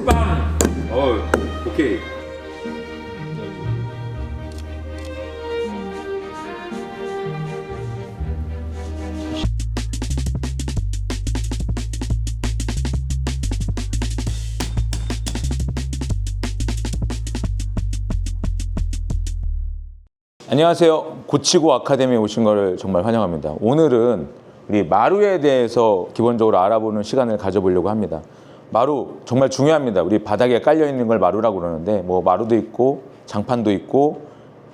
빵! 오케이. 안녕하세요. 고치고 아카데미에 오신 걸 정말 환영합니다. 오늘은 우리 마루에 대해서 기본적으로 알아보는 시간을 가져보려고 합니다. 마루 정말 중요합니다. 우리 바닥에 깔려있는 걸 마루라고 그러는데 뭐 마루도 있고 장판도 있고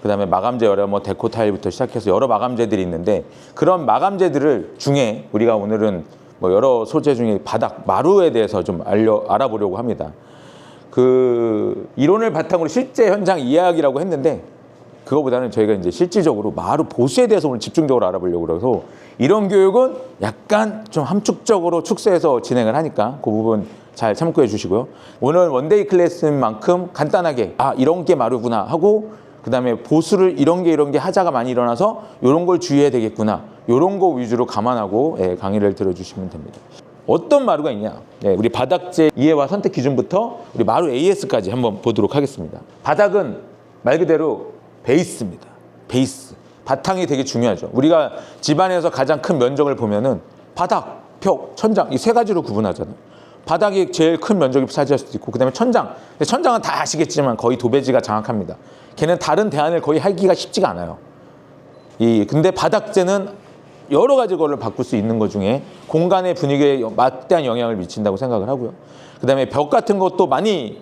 그다음에 마감재 여러 뭐 데코 타일부터 시작해서 여러 마감재들이 있는데 그런 마감재들을 중에 우리가 오늘은 뭐 여러 소재 중에 바닥 마루에 대해서 좀 알아보려고 합니다. 그 이론을 바탕으로 실제 현장 이야기라고 했는데 그거보다는 저희가 이제 실질적으로 마루 보수에 대해서 오늘 집중적으로 알아보려고 그래서 이런 교육은 약간 좀 함축적으로 축소해서 진행을 하니까 그 부분 잘 참고해 주시고요. 오늘 원데이 클래스인 만큼 간단하게 이런 게 마루구나 하고 그다음에 보수를 이런 게 하자가 많이 일어나서 이런 걸 주의해야 되겠구나 이런 거 위주로 감안하고 강의를 들어주시면 됩니다. 어떤 마루가 있냐? 우리 바닥재 이해와 선택 기준부터 우리 마루 AS까지 한번 보도록 하겠습니다. 바닥은 말 그대로 베이스입니다. 베이스. 바탕이 되게 중요하죠. 우리가 집안에서 가장 큰 면적을 보면은 바닥, 벽, 천장 이 세 가지로 구분하잖아요. 바닥이 제일 큰 면적을 차지할 수도 있고 그다음에 천장. 근데 천장은 다 아시겠지만 거의 도배지가 장악합니다. 걔는 다른 대안을 거의 하기가 쉽지가 않아요. 근데 바닥재는 여러 가지 걸로 바꿀 수 있는 것 중에 공간의 분위기에 막대한 영향을 미친다고 생각을 하고요. 그다음에 벽 같은 것도 많이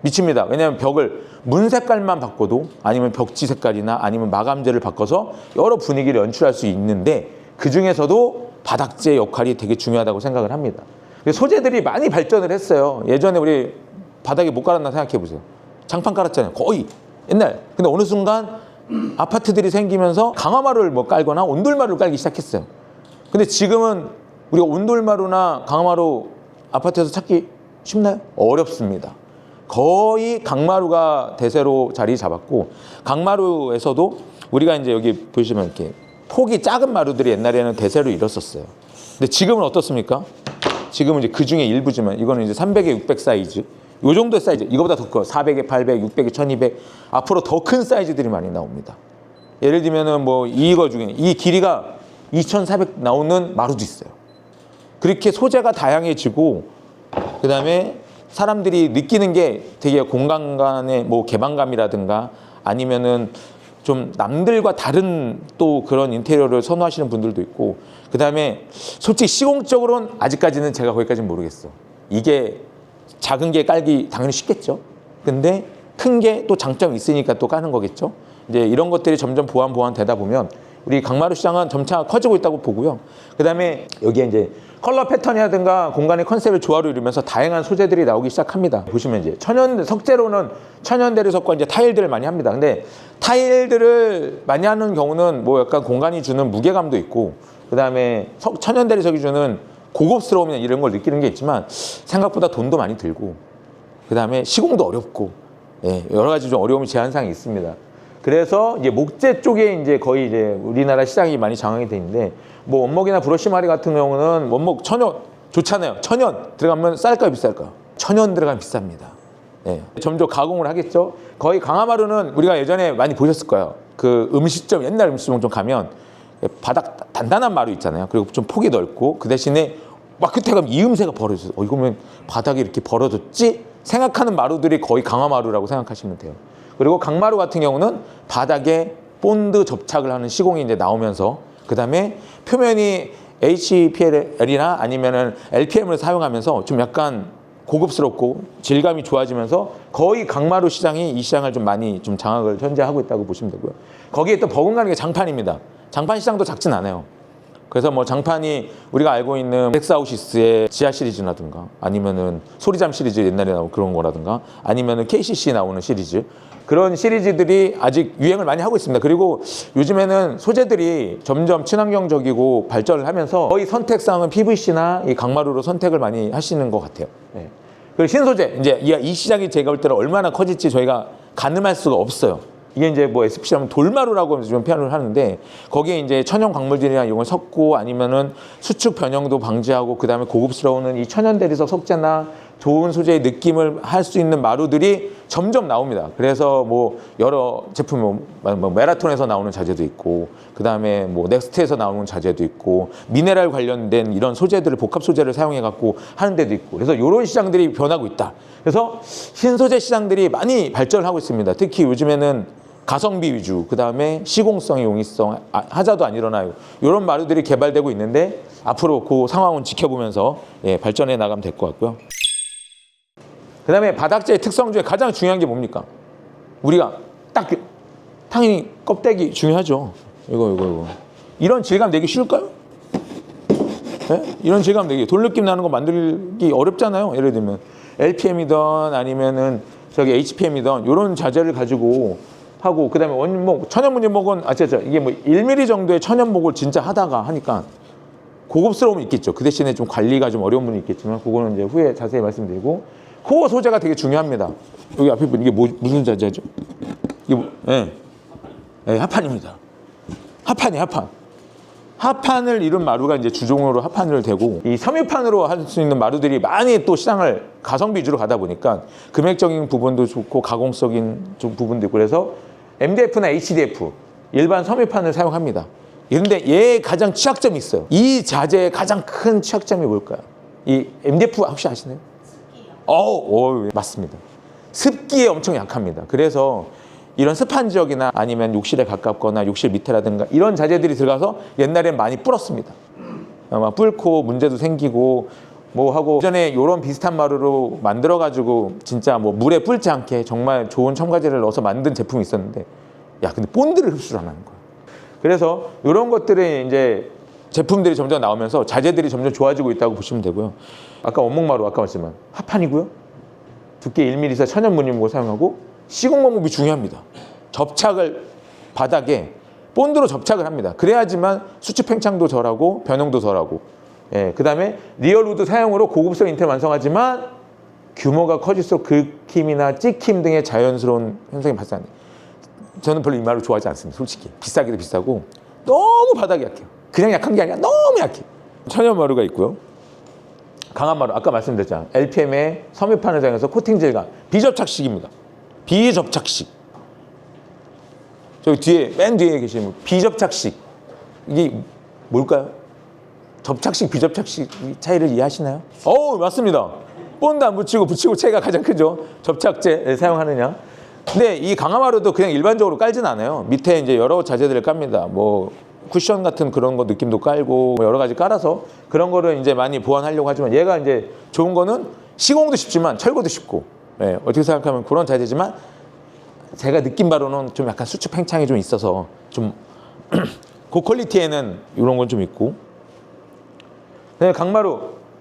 미칩니다. 왜냐하면 벽을 문 색깔만 바꿔도 아니면 벽지 색깔이나 아니면 마감재를 바꿔서 여러 분위기를 연출할 수 있는데 그중에서도 바닥재 역할이 되게 중요하다고 생각을 합니다. 소재들이 많이 발전을 했어요. 예전에 우리 바닥에 못 깔았나 생각해 보세요. 장판 깔았잖아요. 거의 옛날. 근데 어느 순간 아파트들이 생기면서 강화마루를 뭐 깔거나 온돌마루를 깔기 시작했어요. 근데 지금은 우리가 온돌마루나 강화마루 아파트에서 찾기 쉽나요? 어렵습니다. 거의 강마루가 대세로 자리 잡았고 강마루에서도 우리가 이제 여기 보시면 이렇게 폭이 작은 마루들이 옛날에는 대세로 이뤘었어요. 근데 지금은 어떻습니까? 지금은 이제 그 중에 일부지만 이거는 이제 300에 600 사이즈 요 정도의 사이즈 이거보다 더 커요. 400에 800, 600에 1200 앞으로 더 큰 사이즈들이 많이 나옵니다. 예를 들면은 뭐 이거 중에 이 길이가 2400 나오는 마루도 있어요. 그렇게 소재가 다양해지고 그다음에 사람들이 느끼는 게 되게 공간 간의 뭐 개방감이라든가 아니면은 좀 남들과 다른 또 그런 인테리어를 선호하시는 분들도 있고 그다음에 솔직히 시공적으로는 아직까지는 제가 거기까지는 모르겠어. 이게 작은 게 깔기 당연히 쉽겠죠. 근데 큰 게 또 장점이 있으니까 또 까는 거겠죠. 이제 이런 것들이 점점 보완 되다 보면 우리 강마루 시장은 점차 커지고 있다고 보고요. 그다음에 여기에 이제 컬러 패턴이라든가 공간의 컨셉을 조화로 이루면서 다양한 소재들이 나오기 시작합니다. 보시면 이제 석재로는 천연대리석과 이제 타일들을 많이 합니다. 근데 타일들을 많이 하는 경우는 뭐 약간 공간이 주는 무게감도 있고 그다음에 천연대리석이 주는 고급스러움이나 이런 걸 느끼는 게 있지만 생각보다 돈도 많이 들고 그다음에 시공도 어렵고 여러 가지 좀 어려움이 제한사항이 있습니다. 그래서 이제 목재 쪽에 이제 거의 이제 우리나라 시장이 많이 장악이 돼 있는데 뭐 원목이나 브러쉬마리 같은 경우는 원목 천연 좋잖아요. 천연 들어가면 쌀까요 비쌀까요? 천연 들어가면 비쌉니다. 점점 가공을 하겠죠. 거의 강화마루는 우리가 예전에 많이 보셨을 거예요. 그 음식점 옛날 음식점 좀 가면 바닥 단단한 마루 있잖아요. 그리고 좀 폭이 넓고 그 대신에 막 끝에 가면 이음새가 벌어져요. 이거면 바닥이 이렇게 벌어졌지? 생각하는 마루들이 거의 강화마루라고 생각하시면 돼요. 그리고 강마루 같은 경우는 바닥에 본드 접착을 하는 시공이 이제 나오면서 그다음에 표면이 HPL이나 아니면은 LPM을 사용하면서 좀 약간 고급스럽고 질감이 좋아지면서 거의 강마루 시장이 이 시장을 좀 많이 좀 장악을 현재 하고 있다고 보시면 되고요. 거기에 또 버금가는 게 장판입니다. 장판 시장도 작진 않아요. 그래서 뭐 장판이 우리가 알고 있는 렉스하우시스의 지하 시리즈라든가 아니면은 소리잠 시리즈 옛날에 나온 그런 거라든가 아니면은 KCC 나오는 시리즈 그런 시리즈들이 아직 유행을 많이 하고 있습니다. 그리고 요즘에는 소재들이 점점 친환경적이고 발전을 하면서 거의 선택사항은 PVC나 이 강마루로 선택을 많이 하시는 것 같아요. 그리고 신소재 이제 이 시장이 제가 볼 때는 얼마나 커질지 저희가 가늠할 수가 없어요. 이게 이제 뭐 SPC라면 돌마루라고 좀 표현을 하는데 거기에 이제 천연 광물질이나 이런 걸 섞고 아니면은 수축 변형도 방지하고 그다음에 고급스러운 이 천연 대리석 석재나 좋은 소재의 느낌을 할 수 있는 마루들이 점점 나옵니다. 그래서 뭐 여러 제품, 뭐 메라톤에서 나오는 자재도 있고, 그 다음에 뭐 넥스트에서 나오는 자재도 있고, 미네랄 관련된 이런 소재들을 복합 소재를 사용해 갖고 하는 데도 있고, 그래서 이런 시장들이 변하고 있다. 그래서 신소재 시장들이 많이 발전하고 있습니다. 특히 요즘에는 가성비 위주, 그 다음에 시공성, 용이성, 하자도 안 일어나요. 이런 마루들이 개발되고 있는데 앞으로 그 상황은 지켜보면서 발전해 나가면 될 것 같고요. 그 다음에 바닥재의 특성 중에 가장 중요한 게 뭡니까? 우리가 딱 당연히 껍데기 중요하죠. 이거. 이런 질감 내기 쉬울까요? 네? 이런 질감 내기, 돌느낌 나는 거 만들기 어렵잖아요. 예를 들면 LPM이든 아니면은 저기 HPM이든 이런 자재를 가지고 하고, 그 다음에 원목, 천연문목은 이게 뭐 1mm 정도의 천연목을 진짜 하다가 하니까 고급스러움이 있겠죠. 그 대신에 좀 관리가 좀 어려운 분이 있겠지만 그거는 이제 후에 자세히 말씀드리고, 코어 소재가 되게 중요합니다. 여기 앞에 보면 이게 무슨 자재죠? 이게 합판입니다. 합판. 합판을 이룬 마루가 이제 주종으로 합판을 대고, 이 섬유판으로 할 수 있는 마루들이 많이 또 시장을 가성비 위주로 가다 보니까 금액적인 부분도 좋고 가공적인 좀 부분도 있고, 그래서 MDF나 HDF 일반 섬유판을 사용합니다. 그런데 얘의 가장 취약점이 있어요. 이 자재의 가장 큰 취약점이 뭘까요? 이 MDF 혹시 아시나요? 습기요. 맞습니다. 습기에 엄청 약합니다. 그래서 이런 습한 지역이나 아니면 욕실에 가깝거나 욕실 밑에라든가 이런 자재들이 들어가서 옛날엔 많이 불었습니다. 아마 불고 문제도 생기고 뭐 하고, 예전에 이런 비슷한 마루로 만들어가지고 진짜 뭐 물에 불지 않게 정말 좋은 첨가제를 넣어서 만든 제품이 있었는데, 야, 근데 본드를 흡수를 안 하는 거야. 그래서 이런 것들이 이제 제품들이 점점 나오면서 자재들이 점점 좋아지고 있다고 보시면 되고요. 아까 원목마루 아까 말씀한 합판이고요. 두께 1mm에서 천연무늬목을 사용하고, 시공 방법이 중요합니다. 접착을 바닥에 본드로 접착을 합니다. 그래야지만 수축 팽창도 덜하고 변형도 덜하고, 그 다음에 리얼우드 사용으로 고급스러운 인테리어 완성하지만 규모가 커질수록 긁힘이나 찍힘 등의 자연스러운 현상이 발생합니다. 저는 별로 이 마루 좋아하지 않습니다. 솔직히 비싸기도 비싸고 너무 바닥이 약해요. 그냥 약한 게 아니라 너무 약해. 천연 마루가 있고요. 강한 마루, 아까 말씀드렸잖아요. LPM의 섬유판을 사용해서 코팅 질감, 비접착식입니다. 비접착식. 저기 뒤에, 맨 뒤에 계시는 비접착식. 이게 뭘까요? 접착식, 비접착식 차이를 이해하시나요? 맞습니다. 본드 안 붙이고 차이가 가장 크죠. 접착제 사용하느냐. 근데 이 강화마루도 그냥 일반적으로 깔진 않아요. 밑에 이제 여러 자재들을 깝니다. 뭐 쿠션 같은 그런 거 느낌도 깔고 뭐 여러 가지 깔아서 그런 거를 이제 많이 보완하려고 하지만, 얘가 이제 좋은 거는 시공도 쉽지만 철거도 쉽고, 어떻게 생각하면 그런 자재지만 제가 느낀 바로는 좀 약간 수축 팽창이 좀 있어서 좀 고퀄리티에는 이런 건 좀 있고. 강마루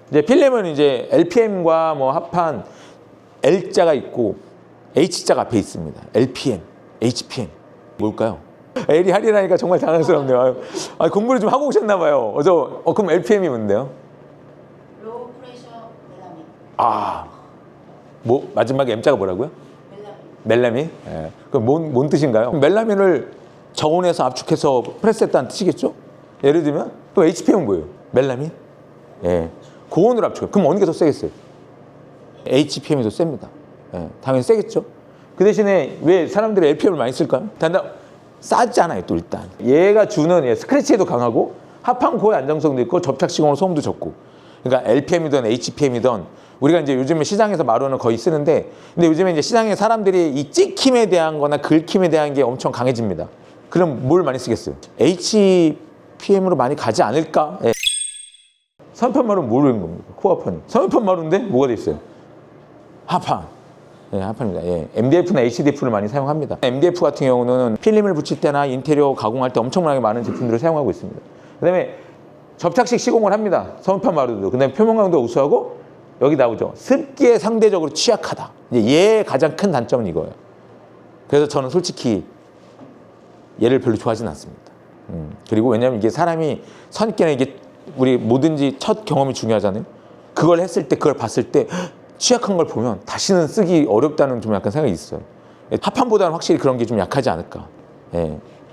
이제 필름은 이제 LPM과 뭐 합판 L자가 있고 H자가 앞에 있습니다. LPM, HPM 뭘까요? L이 할이라니까 정말 당황스럽네요. 공부를 좀 하고 오셨나 봐요. 그럼 LPM이 뭔데요? 로우 프레셔 멜라민. 뭐 마지막에 M자가 뭐라고요? 멜라민. 그럼 뭔 뜻인가요? 멜라민을 저온에서 압축해서 프레스했다는 뜻이겠죠? 예를 들면 또 HPM은 뭐예요? 멜라민? 고온으로 압축해. 그럼 어느 게 더 세겠어요? HPM이 더 셉니다. 당연히 세겠죠. 그 대신에 왜 사람들이 LPM을 많이 쓸까요? 싸잖아요. 또 일단 얘가 주는 스크래치에도 강하고 합판 고의 안정성도 있고 접착 시공으로 소음도 적고. 그러니까 LPM이든 HPM이든 우리가 이제 요즘에 시장에서 마루는 거의 쓰는데, 근데 요즘에 이제 시장에 사람들이 이 찍힘에 대한 거나 긁힘에 대한 게 엄청 강해집니다. 그럼 뭘 많이 쓰겠어요? HPM으로 많이 가지 않을까? 섬유판 마루는 뭐라는 겁니까? 코어판이. 섬유판 마루인데 뭐가 돼 있어요? 합판. 합판입니다. MDF나 HDF를 많이 사용합니다. MDF 같은 경우는 필름을 붙일 때나 인테리어 가공할 때 엄청나게 많은 제품들을 사용하고 있습니다. 그 다음에 접착식 시공을 합니다. 섬유판 마루도. 그 다음에 표면 강도가 우수하고, 여기 나오죠. 습기에 상대적으로 취약하다. 얘의 가장 큰 단점은 이거예요. 그래서 저는 솔직히 얘를 별로 좋아하진 않습니다. 그리고 왜냐하면 이게 사람이 선입견에 이게 우리 뭐든지 첫 경험이 중요하잖아요. 그걸 했을 때, 그걸 봤을 때 취약한 걸 보면 다시는 쓰기 어렵다는 좀 약간 생각이 있어요. 합판보다는 확실히 그런 게 좀 약하지 않을까.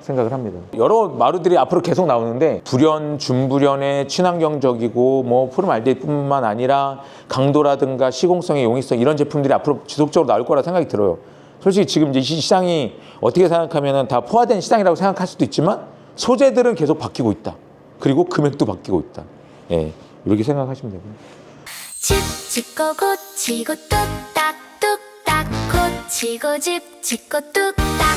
생각을 합니다. 여러 마루들이 앞으로 계속 나오는데 불연, 준불연의 친환경적이고 뭐 포름알데히드뿐만 아니라 강도라든가 시공성의 용이성 이런 제품들이 앞으로 지속적으로 나올 거라 생각이 들어요. 솔직히 지금 이제 이 시장이 어떻게 생각하면 다 포화된 시장이라고 생각할 수도 있지만 소재들은 계속 바뀌고 있다. 그리고 금액도 바뀌고 있다. 예, 이렇게 생각하시면 되고요. 집 짓고 고치고 뚝딱 뚝딱 고치고 집 짓고 뚝딱